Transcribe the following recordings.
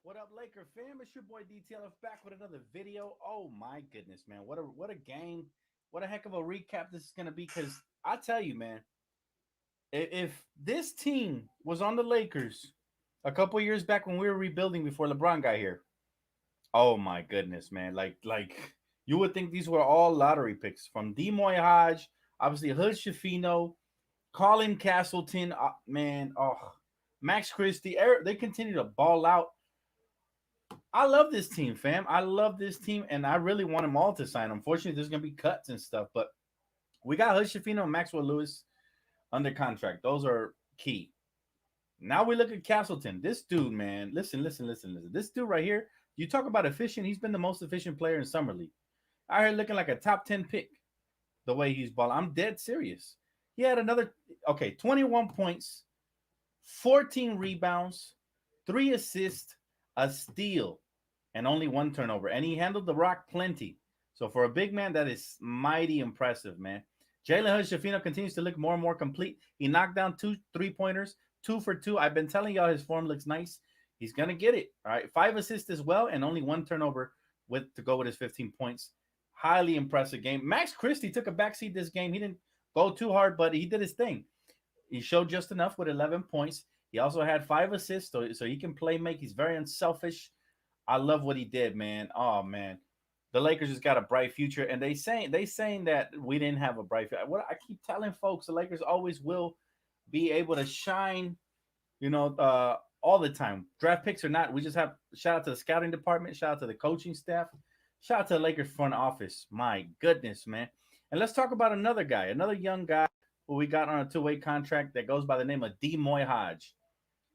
What up, Laker fam? It's your boy Dtlf back with another video. Oh my goodness, man! What a game! What a heck of a recap this is gonna be. Because I tell you, man, if this team was on the Lakers a couple years back when we were rebuilding before LeBron got here, oh my goodness, man! Like you would think these were all lottery picks from Demoy Hodge, obviously Hood Shafino, Colin Castleton, man. Oh, Max Christie. They continue to ball out. I love this team, fam. I love this team, and I really want them all to sign. Unfortunately, there's gonna be cuts and stuff, but we got Hood Shafino and Maxwell Lewis under contract. Those are key. Now we look at Castleton. This dude, man. Listen. This dude right here. You talk about efficient. He's been the most efficient player in summer league. I heard looking like a top 10 pick. The way he's balling, I'm dead serious. He had another 21 points, 14 rebounds, 3 assists, a steal, and only one turnover. And he handled the rock plenty. So for a big man, that is mighty impressive, man. Jalen Hood-Schifino continues to look more and more complete. He knocked down 2 3-pointers, 2 for 2. I've been telling y'all his form looks nice. He's going to get it. All right. 5 assists as well, and only one turnover to go with his 15 points. Highly impressive game. Max Christie took a backseat this game. He didn't go too hard, but he did his thing. He showed just enough with 11 points. He also had 5 assists, so he can play make. He's very unselfish. I love what he did, man. Oh man, the Lakers just got a bright future, and they saying that we didn't have a bright future. What I keep telling folks, the Lakers always will be able to shine, all the time. Draft picks or not, we just have shout out to the scouting department, shout out to the coaching staff, shout out to the Lakers front office. My goodness, man. And let's talk about another guy, another young guy who we got on a two-way contract that goes by the name of Demoy Hodge.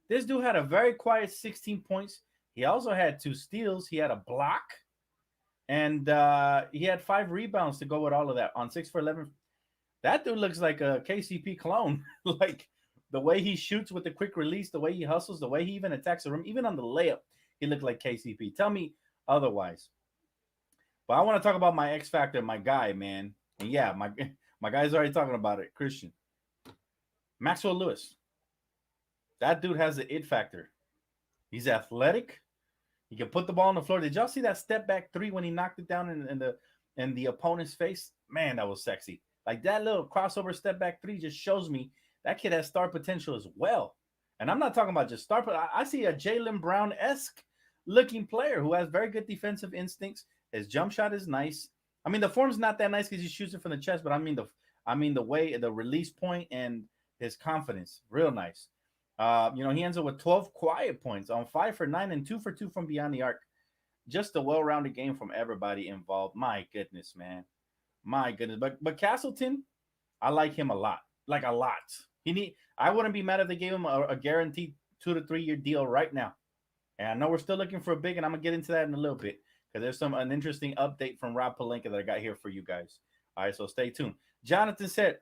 This dude had a very quiet 16 points. He also had 2 steals. He had a block. And he had 5 rebounds to go with all of that on 6 for 11. That dude looks like a KCP clone. Like the way he shoots with the quick release, the way he hustles, the way he even attacks the rim, even on the layup, he looked like KCP. Tell me otherwise. But I want to talk about my X Factor, my guy, man. And yeah, my guy's already talking about it. Christian. Maxwell Lewis. That dude has the it factor. He's athletic. He can put the ball on the floor. Did y'all see that step back 3 when he knocked it down in the opponent's face? Man, that was sexy. Like that little crossover step back 3 just shows me that kid has star potential as well. And I'm not talking about just star, but I see a Jalen Brown-esque looking player who has very good defensive instincts. His jump shot is nice. I mean, the form's not that nice because he shoots it from the chest, but I mean the way, the release point and his confidence, real nice. He ends up with 12 quiet points on 5 for 9 and 2 for 2 from beyond the arc. Just a well-rounded game from everybody involved. My goodness, man. My goodness. But Castleton, I like him a lot. Like a lot. I wouldn't be mad if they gave him a guaranteed 2 to 3 year deal right now. And I know we're still looking for a big, and I'm gonna get into that in a little bit because there's an interesting update from Rob Palenka that I got here for you guys. All right, so stay tuned. Jonathan said,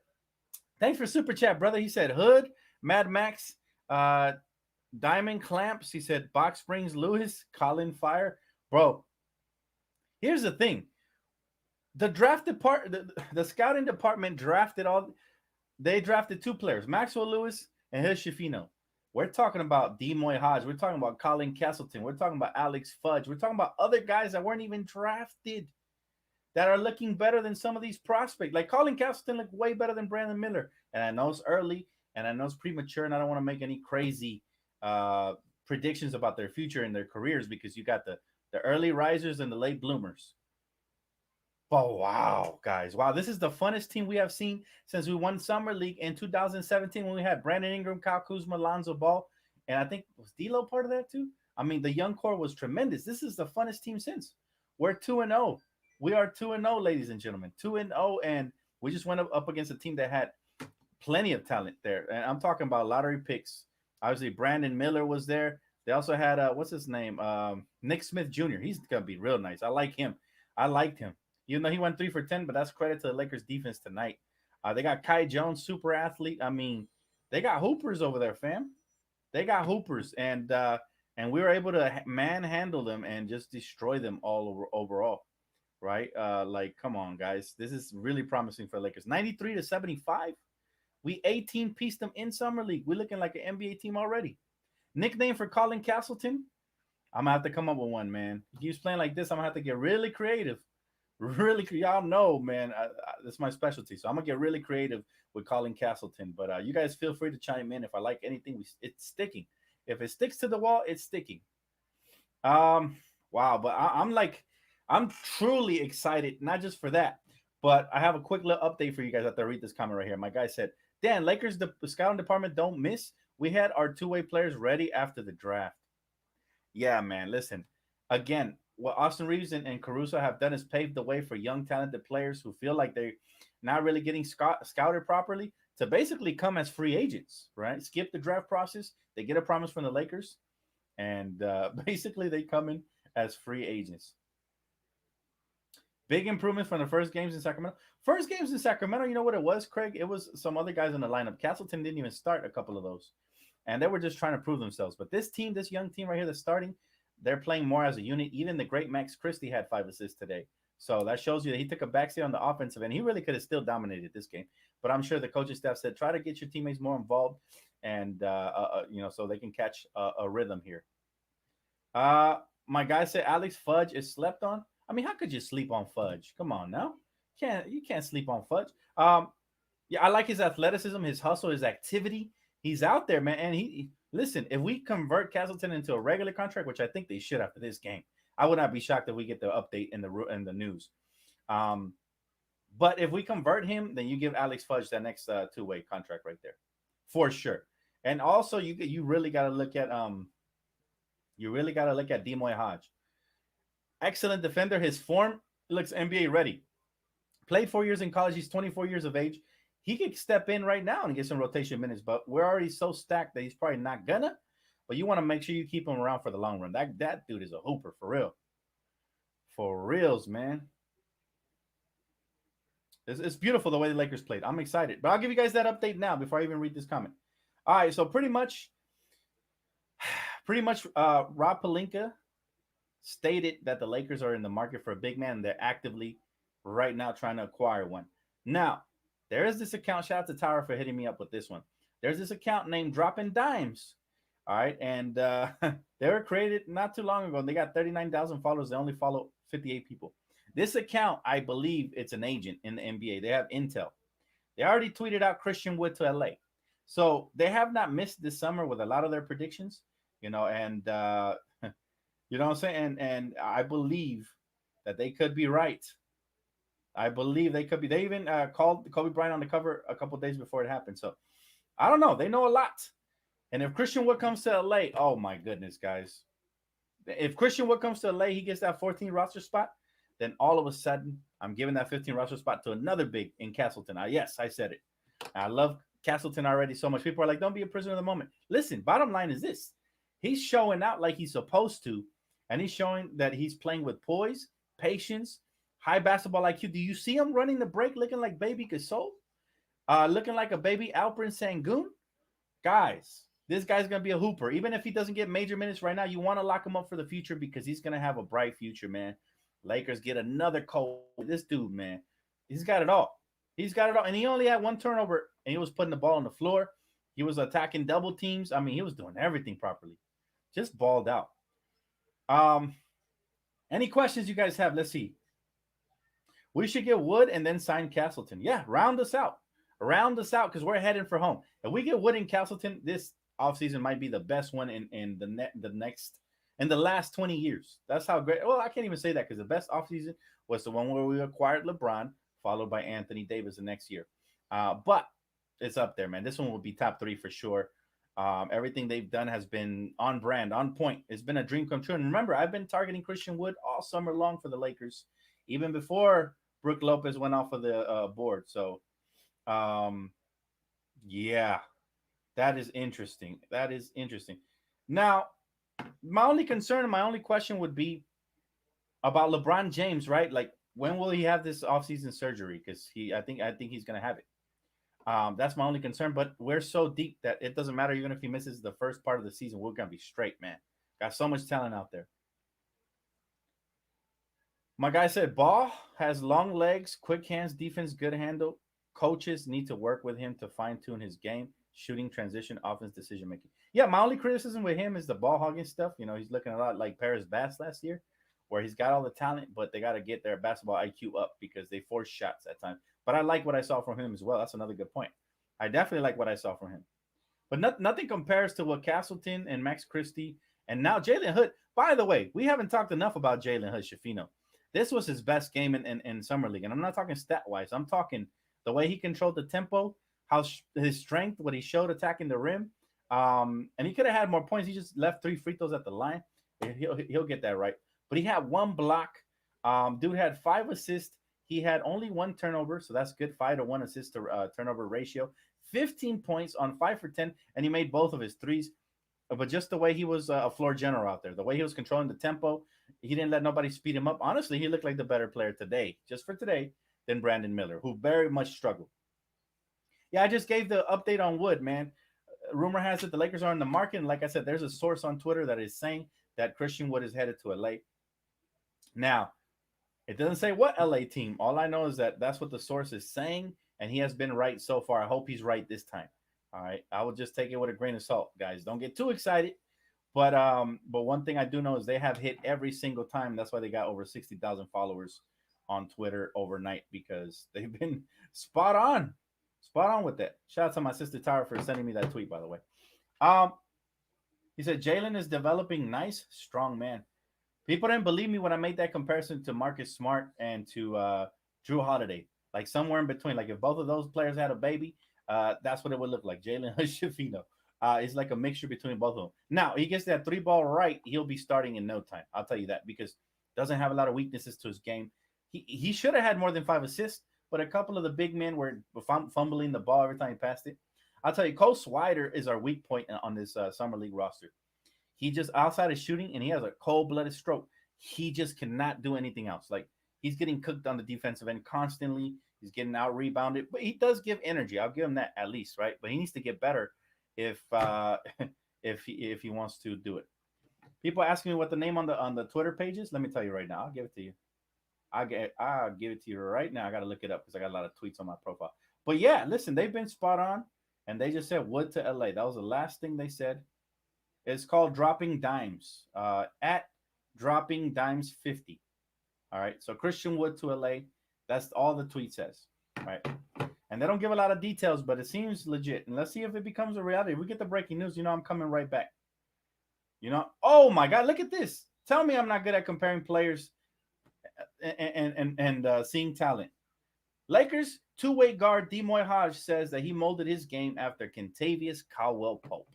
"Thanks for super chat, brother." He said, "Hood, Mad Max, Diamond Clamps." He said, "Box Springs, Lewis, Colin Fire, bro." Here's the thing: the the scouting department They drafted 2 players, Maxwell Lewis and Hill Shifino. We're talking about Demoy Hodge. We're talking about Colin Castleton. We're talking about Alex Fudge. We're talking about other guys that weren't even drafted that are looking better than some of these prospects. Like Colin Castleton looked way better than Brandon Miller. And I know it's early and I know it's premature and I don't want to make any crazy predictions about their future and their careers because you got the early risers and the late bloomers. But wow, guys. Wow, this is the funnest team we have seen since we won Summer League in 2017 when we had Brandon Ingram, Kyle Kuzma, Lonzo Ball, and I think was D'Lo part of that too? I mean, the young core was tremendous. This is the funnest team since. We're 2-0. We are 2-0, ladies and gentlemen. 2-0, and we just went up against a team that had plenty of talent there. And I'm talking about lottery picks. Obviously, Brandon Miller was there. They also had, what's his name? Nick Smith Jr. He's going to be real nice. I like him. I liked him. Even though he went 3 for 10, but that's credit to the Lakers defense tonight. They got Kai Jones, super athlete. I mean, they got hoopers over there, fam. They got hoopers, and we were able to manhandle them and just destroy them all overall, right? Come on, guys. This is really promising for the Lakers. 93-75. We 18-pieced them in Summer League. We're looking like an NBA team already. Nickname for Colin Castleton, I'm gonna have to come up with one, man. If he keeps playing like this, I'm gonna have to get really creative. Really, y'all know, man. That's my specialty, so I'm gonna get really creative with Colin Castleton. But you guys feel free to chime in if I like anything. It's sticking. If it sticks to the wall, it's sticking. Wow. But I'm like, I'm truly excited, not just for that, but I have a quick little update for you guys after I read this comment right here. My guy said, Dan, Lakers, the scouting department don't miss. We had our two-way players ready after the draft. Yeah, man. Listen, again, what Austin Reeves and Caruso have done is paved the way for young, talented players who feel like they're not really getting scouted properly to basically come as free agents, right? Skip the draft process. They get a promise from the Lakers, and basically they come in as free agents. Big improvement from the first games in Sacramento. First games in Sacramento, you know what it was, Craig? It was some other guys in the lineup. Castleton didn't even start a couple of those, and they were just trying to prove themselves. But this team, this young team right here that's starting, they're playing more as a unit. Even the great Max Christie had 5 assists today. So that shows you that he took a backseat on the offensive end. He really could have still dominated this game. But I'm sure the coaching staff said, try to get your teammates more involved, and so they can catch a rhythm here. My guy said Alex Fudge is slept on. I mean, how could you sleep on Fudge? Come on now, you can't sleep on Fudge. Yeah, I like his athleticism, his hustle, his activity. He's out there, man. And listen. If we convert Castleton into a regular contract, which I think they should after this game, I would not be shocked if we get the update in the news. Um, but if we convert him, then you give Alex Fudge that next two-way contract right there, for sure. And also, you really got to look at Demoy Hodge. Excellent defender. His form looks NBA ready. Played 4 years in college. He's 24 years of age. He could step in right now and get some rotation minutes, but we're already so stacked that he's probably not gonna. But you want to make sure you keep him around for the long run. That dude is a hooper for real, for reals, man. It's beautiful the way the Lakers played. I'm excited, but I'll give you guys that update now before I even read this comment. All right, so pretty much, Rob Pelinka stated that the Lakers are in the market for a big man, and they're actively right now trying to acquire one. Now, there is this account. Shout out to Tower for hitting me up with this one. There's this account named Dropping Dimes. All right. And they were created not too long ago. And they got 39,000 followers. They only follow 58 people. This account, I believe it's an agent in the NBA. They have intel. They already tweeted out Christian Wood to LA. So they have not missed this summer with a lot of their predictions, and you know what I'm saying? And I believe that they could be right. I believe they could be. They even called Kobe Bryant on the cover a couple days before it happened. So I don't know. They know a lot. And if Christian Wood comes to LA, oh my goodness, guys. If Christian Wood comes to LA, he gets that 14 roster spot, then all of a sudden, I'm giving that 15 roster spot to another big in Castleton. Yes, I said it. I love Castleton already so much. People are like, don't be a prisoner of the moment. Listen, bottom line is this. He's showing out like he's supposed to, and he's showing that he's playing with poise, patience, high basketball IQ. Do you see him running the break looking like baby Gasol? Looking like a baby Alperen Sengun? Guys, this guy's going to be a hooper. Even if he doesn't get major minutes right now, you want to lock him up for the future because he's going to have a bright future, man. Lakers get another Cole. This dude, man, he's got it all. He's got it all. And he only had one turnover, and he was putting the ball on the floor. He was attacking double teams. I mean, he was doing everything properly. Just balled out. Any questions you guys have? Let's see. We should get Wood and then sign Castleton. Yeah, round us out. Round us out because we're heading for home. If we get Wood and Castleton, this offseason might be the best one in the last 20 years. That's how great. Well, I can't even say that because the best offseason was the one where we acquired LeBron, followed by Anthony Davis the next year. But it's up there, man. This one will be top 3 for sure. Everything they've done has been on brand, on point. It's been a dream come true. And remember, I've been targeting Christian Wood all summer long for the Lakers, even before Brook Lopez went off of the board. So, yeah, that is interesting. That is interesting. Now, my only concern and my only question would be about LeBron James, right? Like, when will he have this offseason surgery? Because I think he's gonna have it. That's my only concern. But we're so deep that it doesn't matter. Even if he misses the first part of the season, we're gonna be straight, man. Got so much talent out there. My guy said Ball has long legs, quick hands, defense, good handle. Coaches need to work with him to fine tune his game. shooting, transition, offense, decision making. Yeah, my only criticism with him is the ball hogging stuff. He's looking a lot like Paris Bass last year, where he's got all the talent, but they got to get their basketball IQ up because they force shots at times. But I like what I saw from him as well. That's another good point. I definitely like what I saw from him. But nothing compares to what Castleton and Max Christie and now Jalen Hood. By the way, we haven't talked enough about Jalen Hood Shafino. This was his best game in Summer League. And I'm not talking stat wise, I'm talking the way he controlled the tempo, his strength, what he showed attacking the rim. And he could have had more points. He just left 3 free throws at the line. He'll get that right. But he had 1 block. Dude had 5 assists. He had only 1 turnover, so that's good. 5 to 1 assist to turnover ratio. 15 points on 5 for 10, and he made both of his threes. But just the way he was a floor general out there, the way he was controlling the tempo, he didn't let nobody speed him up. Honestly, he looked like the better player today, just for today, than Brandon Miller, who very much struggled. Yeah, I just gave the update on Wood, man. Rumor has it the Lakers are in the market, and like I said, there's a source on Twitter that is saying that Christian Wood is headed to LA. Now, it doesn't say what LA team. All I know is that that's what the source is saying, and he has been right so far. I hope he's right this time. All right, I will just take it with a grain of salt, guys. Don't get too excited. But one thing I do know is they have hit every single time. That's why they got over 60,000 followers on Twitter overnight, because they've been spot on with that. Shout out to my sister Tara for sending me that tweet, by the way. He said Jalen is developing nice, strong man. People didn't believe me when I made that comparison to Marcus Smart and to Drew Holiday. Like somewhere in between. Like if both of those players had a baby, that's what it would look like. Jalen Shafino. It's like a mixture between both of them. Now, he gets that 3-ball right, he'll be starting in no time. I'll tell you that, because doesn't have a lot of weaknesses to his game. He should have had more than 5 assists, but a couple of the big men were fumbling the ball every time he passed it. I'll tell you, Cole Swider is our weak point on this Summer League roster. He just, outside of shooting, and he has a cold-blooded stroke, he just cannot do anything else. Like, he's getting cooked on the defensive end constantly. He's getting out-rebounded, but he does give energy. I'll give him that at least, right? But he needs to get better if he wants to do it. People asking me what the name on the Twitter page is. Let me tell you right now. I'll give it to you. I'll give it to you right now. I got to look it up because I got a lot of tweets on my profile. But yeah, listen, they've been spot on, and they just said Wood to LA. That was the last thing they said. It's called Dropping Dimes. At Dropping Dimes 50. All right. So Christian Wood to LA. That's all the tweet says. Right. And they don't give a lot of details, but it seems legit. And let's see if it becomes a reality. If we get the breaking news, I'm coming right back. Oh my God, look at this. Tell me I'm not good at comparing players and seeing talent. Lakers two-way guard Demoy Hodge says that he molded his game after Kentavious Caldwell Pope.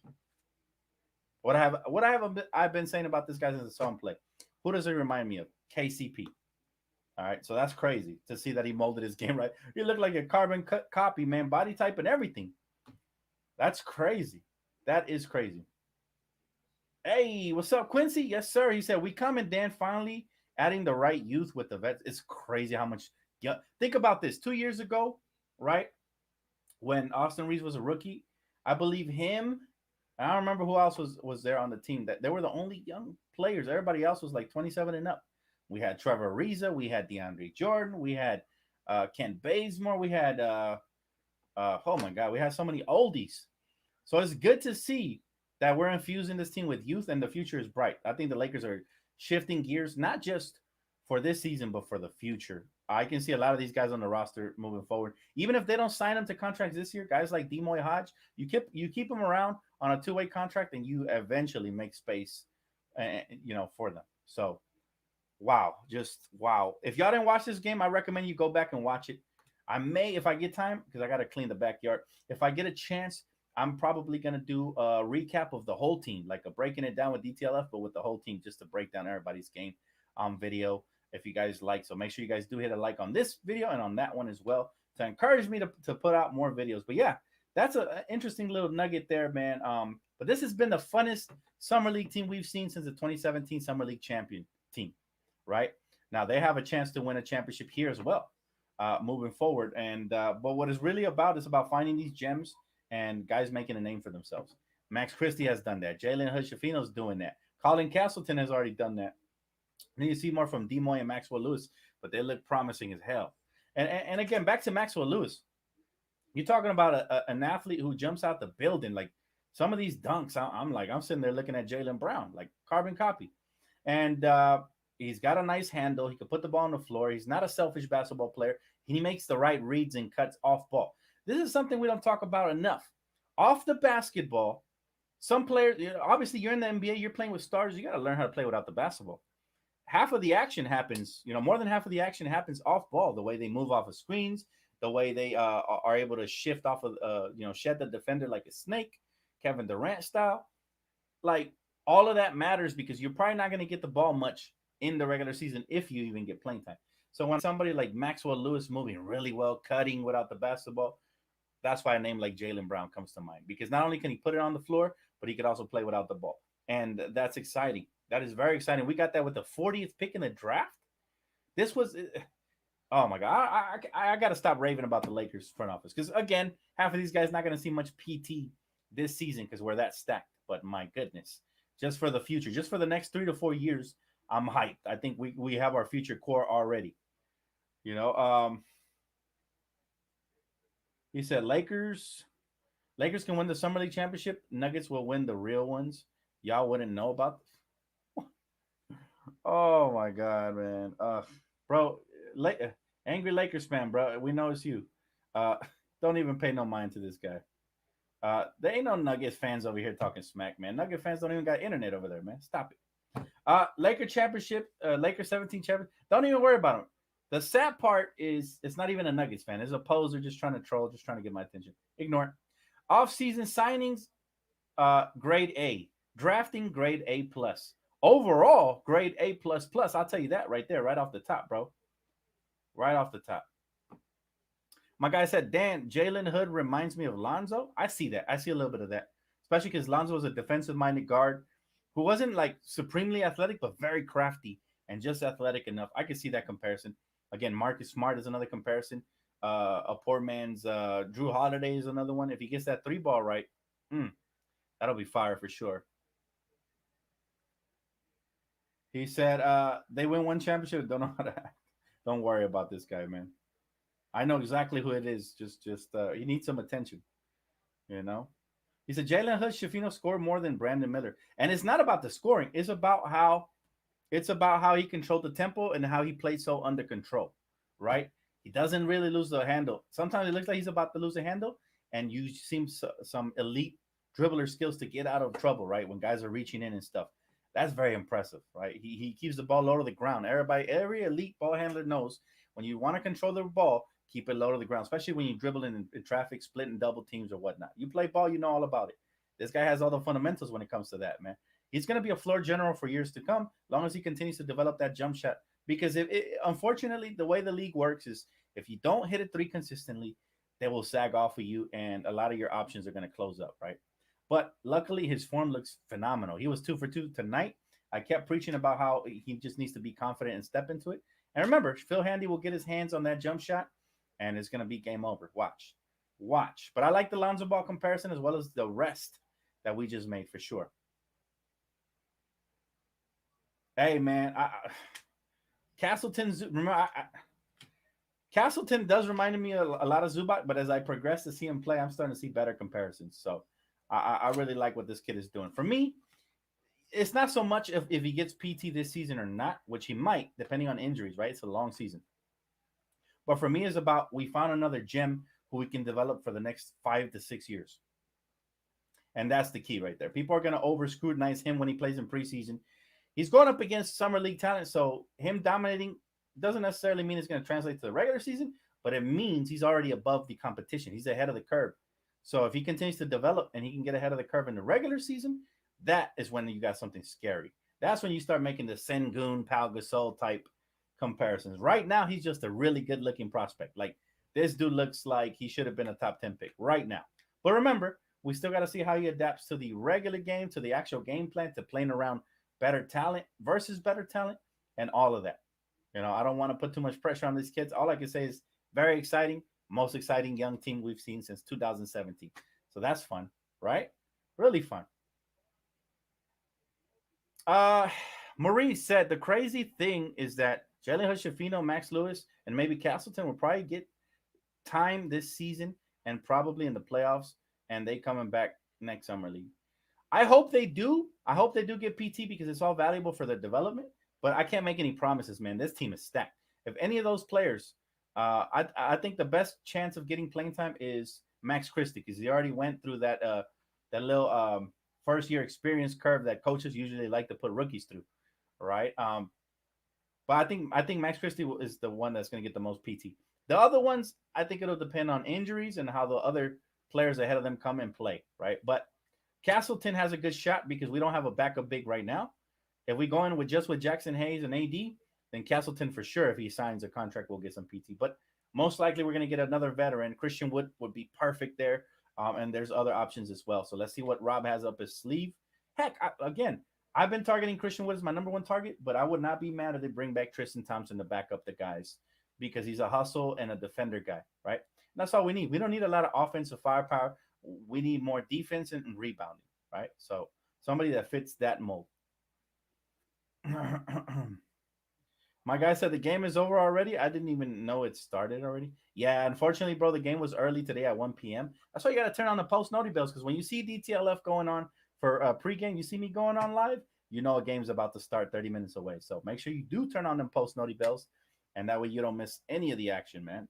I've been saying about this guy since I saw him play. Who does he remind me of? KCP. All right, so that's crazy to see that he molded his game right. He looked like a carbon copy, man, body type and everything. That's crazy. That is crazy. Hey, what's up, Quincy? Yes, sir. He said, we come in, Dan, finally adding the right youth with the vets. It's crazy how much. Yeah, think about this. 2 years ago, right, when Austin Reeves was a rookie, I believe him, I don't remember who else was there on the team. That they were the only young players. Everybody else was like 27 and up. We had Trevor Ariza, we had DeAndre Jordan, we had Kent Bazemore, we had oh my God, we had so many oldies. So it's good to see that we're infusing this team with youth, and the future is bright. I think the Lakers are shifting gears, not just for this season, but for the future. I can see a lot of these guys on the roster moving forward. Even if they don't sign them to contracts this year, guys like Demoy Hodge, you keep them around on a 2-way contract, and you eventually make space, for them. So. Wow, just wow. If y'all didn't watch this game, I recommend you go back and watch it. I may, if I get time, because I got to clean the backyard. If I get a chance, I'm probably going to do a recap of the whole team, like a breaking it down with Dtlf, but with the whole team, just to break down everybody's game video, if you guys like. So make sure you guys do hit a like on this video and on that one as well to encourage me to put out more videos. But yeah, that's an interesting little nugget there, man. But this has been the funnest Summer League team we've seen since the 2017 Summer League champion team. Right now, they have a chance to win a championship here as well, moving forward. And but what it's really about is about finding these gems and guys making a name for themselves. Max Christie has done that. Jalen Hood is doing that. Colin Castleton has already done that. And you see more from Demoy and Maxwell Lewis, but they look promising as hell. And again, back to Maxwell Lewis. You're talking about an athlete who jumps out the building. Like some of these dunks, I'm like, I'm sitting there looking at Jalen Brown, like carbon copy. And he's got a nice handle. He can put the ball on the floor. He's not a selfish basketball player. He makes the right reads and cuts off ball. This is something we don't talk about enough. Off the basketball, some players, obviously, you're in the NBA, you're playing with stars. You got to learn how to play without the basketball. Half of the action happens, more than half of the action happens off ball. The way they move off of screens, the way they are able to shift off of, shed the defender like a snake, Kevin Durant style. Like all of that matters because you're probably not going to get the ball much in the regular season if you even get playing time. So when somebody like Maxwell Lewis moving really well, cutting without the basketball, that's why a name like Jalen Brown comes to mind because not only can he put it on the floor, but he could also play without the ball. And that's exciting. That is very exciting. We got that with the 40th pick in the draft. This was, oh my God. I got to stop raving about the Lakers front office because, again, half of these guys not going to see much PT this season because we're that stacked. But my goodness, just for the future, just for the next 3 to 4 years, I'm hyped. I think we have our future core already. You know, he said Lakers can win the summer league championship. Nuggets will win the real ones. Y'all wouldn't know about. Oh my God, man. Bro, La- angry Lakers fan, bro. We know it's you. Uh, don't even pay no mind to this guy. There ain't no Nuggets fans over here talking smack, man. Nugget fans don't even got internet over there, man. Stop it. Laker championship, Laker 17 champion. Don't even worry about them. The sad part is it's not even a Nuggets fan. It's a poser just trying to troll, just trying to get my attention. Ignore it. Off-season signings, grade A. Drafting, grade A plus. Overall, grade A plus plus. I'll tell you that right there, right off the top, bro. Right off the top. My guy said, Dan, Jalen Hood reminds me of Lonzo. I see that. I see a little bit of that, especially because Lonzo was a defensive-minded guard who wasn't like supremely athletic, but very crafty and just athletic enough. I could see that comparison. Again, Marcus Smart is another comparison. A poor man's Drew Holiday is another one. If he gets that three ball right, that'll be fire for sure. He said they win one championship. Don't know how to act. Don't worry about this guy, man. I know exactly who it is. Just he needs some attention. You know. He said Jalen Hood Shafino scored more than Brandon Miller, and it's not about the scoring. It's about how he controlled the tempo and how he played so under control. Right. He doesn't really lose the handle. Sometimes it looks like he's about to lose the handle, and you see some elite dribbler skills to get out of trouble. Right when guys are reaching in and stuff. That's very impressive, right? He keeps the ball low to the ground. Every elite ball handler knows when you want to control the ball, keep it low to the ground, especially when you dribble in traffic, splitting double teams or whatnot. You play ball, you know all about it. This guy has all the fundamentals when it comes to that, man. He's going to be a floor general for years to come, as long as he continues to develop that jump shot. Because unfortunately, the way the league works is if you don't hit a three consistently, they will sag off of you, and a lot of your options are going to close up, right? But luckily, his form looks phenomenal. He was 2 for 2 tonight. I kept preaching about how he just needs to be confident and step into it. And remember, Phil Handy will get his hands on that jump shot, and it's going to be game over. Watch. But I like the Lonzo Ball comparison as well as the rest that we just made for sure. Hey, man, Castleton. Remember, Castleton does remind me a lot of Zubac, but as I progress to see him play, I'm starting to see better comparisons. So I really like what this kid is doing. For me, it's not so much if he gets PT this season or not, which he might, depending on injuries, right? It's a long season. But for me, it's about we found another gem who we can develop for the next 5 to 6 years. And that's the key right there. People are going to over scrutinize him when he plays in preseason. He's going up against summer league talent, so him dominating doesn't necessarily mean it's going to translate to the regular season, but it means he's already above the competition. He's ahead of the curve. So if he continues to develop and he can get ahead of the curve in the regular season, that is when you got something scary. That's when you start making the Sengun, Pal Gasol type comparisons. Right now, he's just a really good looking prospect. Like this dude looks like he should have been a top 10 pick right now. But remember, we still got to see how he adapts to the regular game, to the actual game plan, to playing around better talent versus better talent, and all of that. I don't want to put too much pressure on these kids. All I can say is very exciting, most exciting young team we've seen since 2017. So that's fun, right? Really fun. Uh, Maurice said the crazy thing is that Jalen Hood, Max Lewis, and maybe Castleton will probably get time this season and probably in the playoffs, and they coming back next summer league. I hope they do. I hope they do get PT because it's all valuable for their development. But I can't make any promises, man. This team is stacked. If any of those players, I think the best chance of getting playing time is Max Christie because he already went through that little first year experience curve that coaches usually like to put rookies through, right? But I think Max Christie is the one that's going to get the most PT. The other ones, I think it'll depend on injuries and how the other players ahead of them come and play, right? But Castleton has a good shot because we don't have a backup big right now. If we go in with Jackson Hayes and AD, then Castleton for sure, if he signs a contract, will get some PT. But most likely we're going to get another veteran. Christian would be perfect there. And there's other options as well. So let's see what Rob has up his sleeve. Heck, again, I've been targeting Christian Wood as my number one target, but I would not be mad if they bring back Tristan Thompson to back up the guys because he's a hustle and a defender guy, right? And that's all we need. We don't need a lot of offensive firepower. We need more defense and rebounding, right? So somebody that fits that mold. My guy said the game is over already. I didn't even know it started already. Yeah, unfortunately, bro, the game was early today at 1 p.m. That's why you got to turn on the post noti bells because when you see DTLF going on for pregame, you see me going on live, you know a game's about to start 30 minutes away. So make sure you do turn on them post noti bells, and that way you don't miss any of the action, man.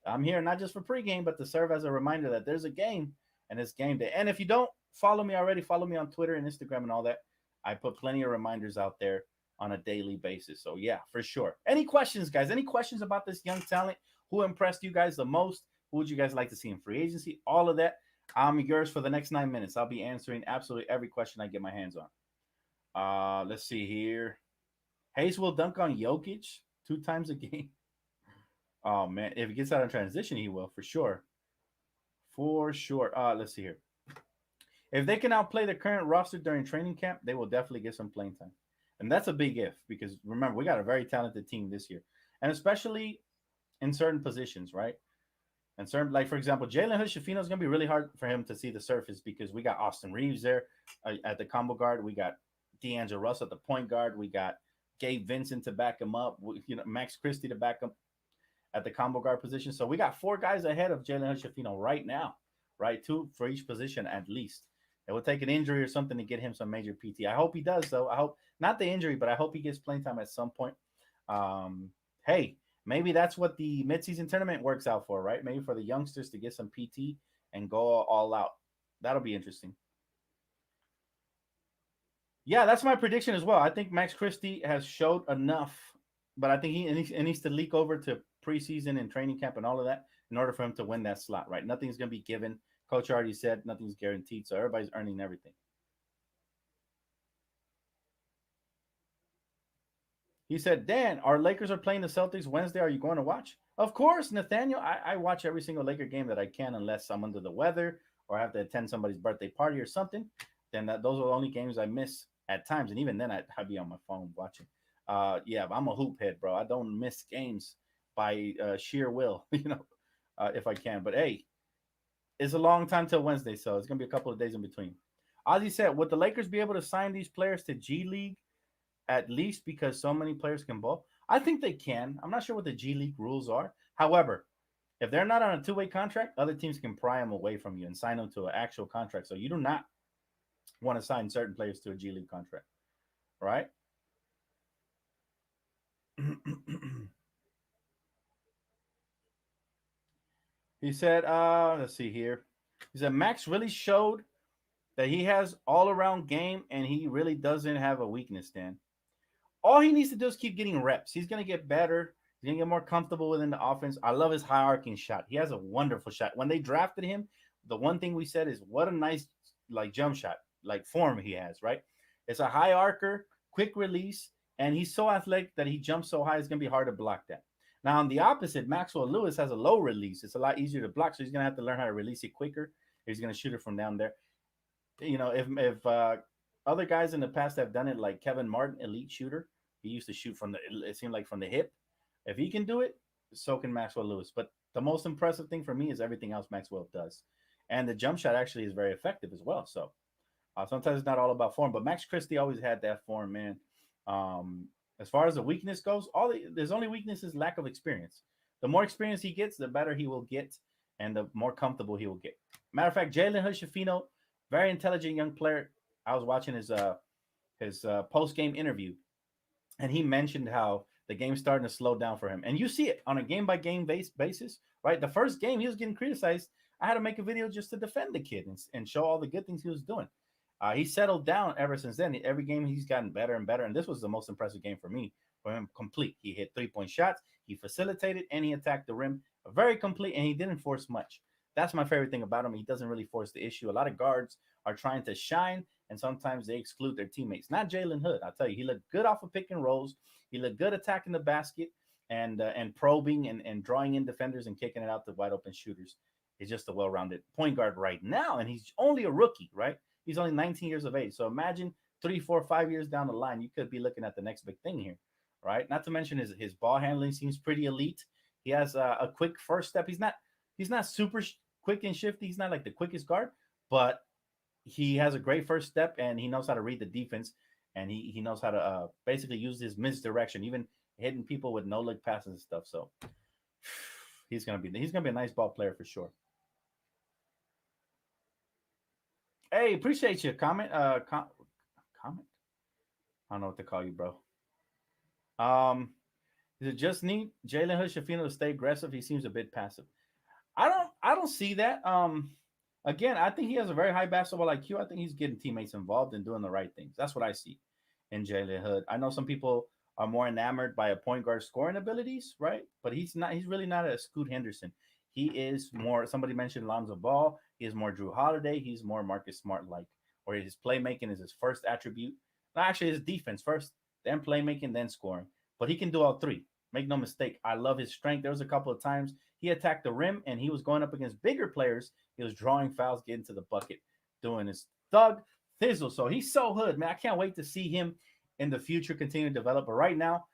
I'm here not just for pregame, but to serve as a reminder that there's a game and it's game day. And if you don't follow me already, follow me on Twitter and Instagram and all that. I put plenty of reminders out there on a daily basis. So yeah, for sure. Any questions, guys? Any questions about this young talent? Who impressed you guys the most? Who would you guys like to see in free agency? All of that. I'm yours for the next 9 minutes. I'll be answering absolutely every question I get my hands on. Let's see here. Hayes will dunk on Jokic 2 times a game. Oh man, if he gets out of transition, he will for sure. For sure. Let's see here. If they can outplay the current roster during training camp, they will definitely get some playing time. And that's a big if because remember, we got a very talented team this year. And especially in certain positions, right? And certain, like for example, Jalen Hood Shafino is going to be really hard for him to see the surface because we got Austin Reeves there at the combo guard. We got D'Angelo Russ at the point guard. We got Gabe Vincent to back him up. Max Christie to back him at the combo guard position. So we got 4 guys ahead of Jalen Hood Shafino right now, right? 2 for each position at least. It will take an injury or something to get him some major PT. I hope he does, though. I hope not the injury, but I hope he gets playing time at some point. Hey, maybe that's what the midseason tournament works out for, right? Maybe for the youngsters to get some PT and go all out. That'll be interesting. Yeah, that's my prediction as well. I think Max Christie has showed enough, but I think he needs to leak over to preseason and training camp and all of that in order for him to win that slot, right? Nothing's going to be given. Coach already said nothing's guaranteed, so everybody's earning everything. He said, Dan, our Lakers are playing the Celtics Wednesday. Are you going to watch? Of course, Nathaniel. I watch every single Laker game that I can unless I'm under the weather or I have to attend somebody's birthday party or something. Then those are the only games I miss at times. And even then, I'd be on my phone watching. Yeah, I'm a hoop head, bro. I don't miss games by sheer will, if I can. But hey, it's a long time till Wednesday, so it's going to be a couple of days in between. Ozzy said, would the Lakers be able to sign these players to G League at least because so many players can ball? I think they can. I'm not sure what the G League rules are. However, if they're not on a two-way contract, other teams can pry them away from you and sign them to an actual contract. So you do not want to sign certain players to a G League contract, right? He said, let's see here. He said, Max really showed that he has all around game and he really doesn't have a weakness, Dan. All he needs to do is keep getting reps. He's going to get better. He's going to get more comfortable within the offense. I love his high arcing shot. He has a wonderful shot. When they drafted him, the one thing we said is what a nice jump shot, form he has, right? It's a high arcer, quick release, and he's so athletic that he jumps so high, it's going to be hard to block that. Now, on the opposite, Maxwell Lewis has a low release. It's a lot easier to block, so he's going to have to learn how to release it quicker. He's going to shoot it from down there. If other guys in the past have done it, like Kevin Martin, elite shooter, he used to shoot it seemed like from the hip. If he can do it, so can Maxwell Lewis. But the most impressive thing for me is everything else Maxwell does. And the jump shot actually is very effective as well. So sometimes it's not all about form, but Max Christie always had that form, man. As far as the weakness goes, there's only weakness is lack of experience. The more experience he gets, the better he will get. and the more comfortable he will get. Matter of fact, Jalen Hood, very intelligent young player. I was watching his post game interview, and he mentioned how the game's starting to slow down for him. And you see it on a game by game basis, right? The first game he was getting criticized. I had to make a video just to defend the kid and show all the good things he was doing. He settled down ever since then. Every game he's gotten better and better. And this was the most impressive game for me. For him, complete. He hit 3-point shots, he facilitated, and he attacked the rim. Very complete, and he didn't force much. That's my favorite thing about him. He doesn't really force the issue. A lot of guards are trying to shine, and sometimes they exclude their teammates. Not Jalen Hood. I'll tell you, he looked good off of pick and rolls. He looked good attacking the basket and probing and drawing in defenders and kicking it out to wide open shooters. He's just a well-rounded point guard right now, and he's only a rookie, right? He's only 19 years of age. So imagine 3, 4, 5 years down the line, you could be looking at the next big thing here, right? Not to mention his ball handling seems pretty elite. He has a quick first step. He's not super quick and shifty. He's not like the quickest guard, but he has a great first step, and he knows how to read the defense, and he knows how to basically use his misdirection, even hitting people with no look passes and stuff. So he's gonna be a nice ball player for sure. Hey, appreciate you. Comment. I don't know what to call you, bro. Um, is it just need Jalen Hood Shafino to stay aggressive? He seems a bit passive. I don't see that. Again, I think he has a very high basketball IQ. I think he's getting teammates involved and doing the right things. That's what I see in Jalen Hood. I know some people are more enamored by a point guard scoring abilities, right? But he's not. He's really not a Scoot Henderson. He is more. Somebody mentioned Lonzo Ball. He is more Drew Holiday. He's more Marcus Smart like, or his playmaking is his first attribute. No, actually, his defense first, then playmaking, then scoring. But he can do all three. Make no mistake. I love his strength. There was a couple of times he attacked the rim and he was going up against bigger players. He was drawing fouls, getting to the bucket, doing his thug thizzle. So he's so hood, man. I can't wait to see him in the future continue to develop. But right now,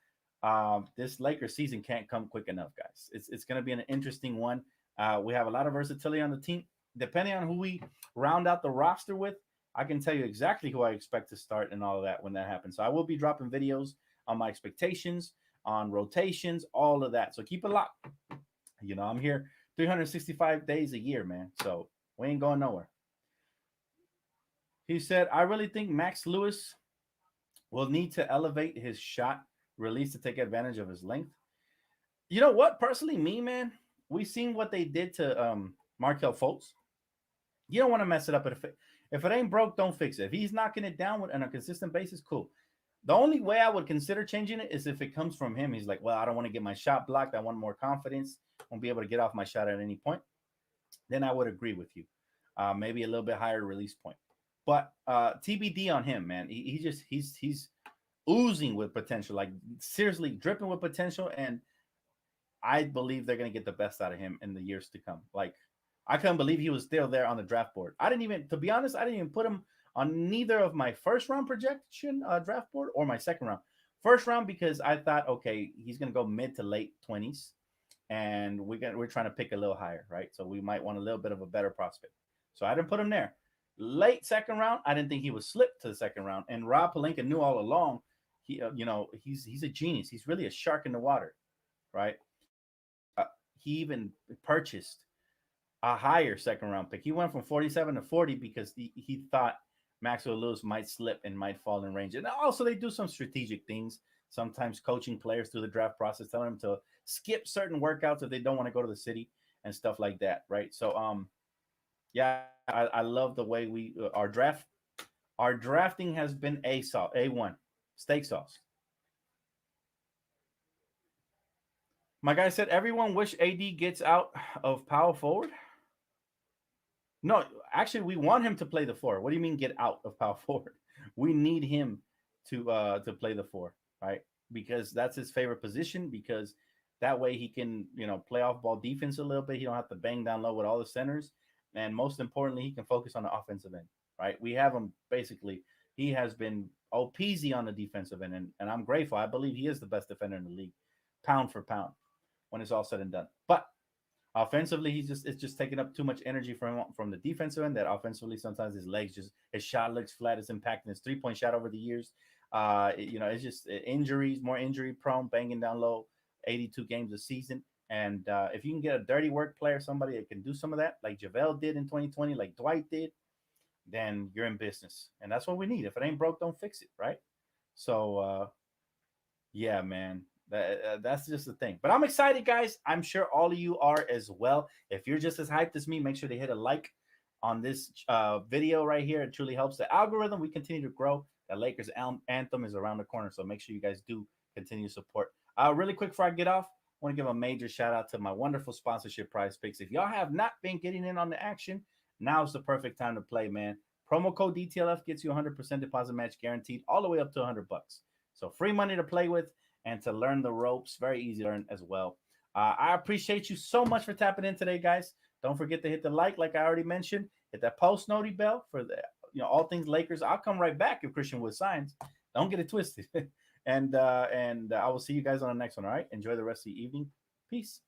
this Lakers season can't come quick enough, guys. It's going to be an interesting one. We have a lot of versatility on the team. Depending on who we round out the roster with, I can tell you exactly who I expect to start and all of that when that happens. So I will be dropping videos on my expectations, on rotations, all of that. So keep it locked. I'm here 365 days a year, man. So we ain't going nowhere. He said, I really think Max Lewis will need to elevate his shot release to take advantage of his length. You know what? Personally, me, man, we seen what they did to Markel Fultz. You don't want to mess it up. If it ain't broke, don't fix it. If he's knocking it down on a consistent basis, cool. The only way I would consider changing it is if it comes from him. He's like, well, I don't want to get my shot blocked. I want more confidence. I won't be able to get off my shot at any point. Then I would agree with you. Maybe a little bit higher release point. But TBD on him, man. He's oozing with potential, like seriously dripping with potential. And I believe they're going to get the best out of him in the years to come. Like, I couldn't believe he was still there on the draft board. To be honest, I didn't even put him on neither of my first round projection draft board or my second round. First round because I thought, okay, he's going to go mid to late 20s, and we're trying to pick a little higher, right? So we might want a little bit of a better prospect. So I didn't put him there. Late second round, I didn't think he would slip to the second round. And Rob Pelinka knew all along. He's a genius. He's really a shark in the water, right? He even purchased a higher second round pick. He went from 47 to 40 because he thought Maxwell Lewis might slip and might fall in range. And also they do some strategic things, sometimes coaching players through the draft process, telling them to skip certain workouts if they don't want to go to the city and stuff like that, right? So yeah, I love the way our drafting has been A1, steak sauce. My guy said everyone wish AD gets out of power forward. No, actually, we want him to play the four. What do you mean get out of power forward? We need him to play the four, right? Because that's his favorite position. Because that way he can play off ball defense a little bit. He don't have to bang down low with all the centers, and most importantly, he can focus on the offensive end, right? We have him basically. He has been OPZ on the defensive end, and I'm grateful. I believe he is the best defender in the league, pound for pound, when it's all said and done. But offensively, it's just taking up too much energy from the defensive end. That offensively, sometimes his shot looks flat. It's impacting his 3-point shot over the years. It's just injuries, more injury prone, banging down low, 82 games a season, And if you can get a dirty work player, somebody that can do some of that, like JaVale did in 2020, like Dwight did, then you're in business. And that's what we need. If it ain't broke, don't fix it, right? So, yeah, man. That's just the thing. But I'm excited, guys. I'm sure all of you are as well. If you're just as hyped as me, make sure to hit a like on this video right here. It truly helps the algorithm. We continue to grow. The Lakers anthem is around the corner, so make sure you guys do continue to support. Really quick before I get off, I want to give a major shout out to my wonderful sponsorship, Prize Picks. If y'all have not been getting in on the action, now's the perfect time to play, man. Promo code DTLF gets you 100% deposit match guaranteed all the way up to $100. So free money to play with and to learn the ropes. Very easy to learn as well. I appreciate you so much for tapping in today, guys. Don't forget to hit the like I already mentioned. Hit that post noti bell for the all things Lakers. I'll come right back if Christian Wood signs. Don't get it twisted. and I will see you guys on the next one. All right. Enjoy the rest of the evening. Peace.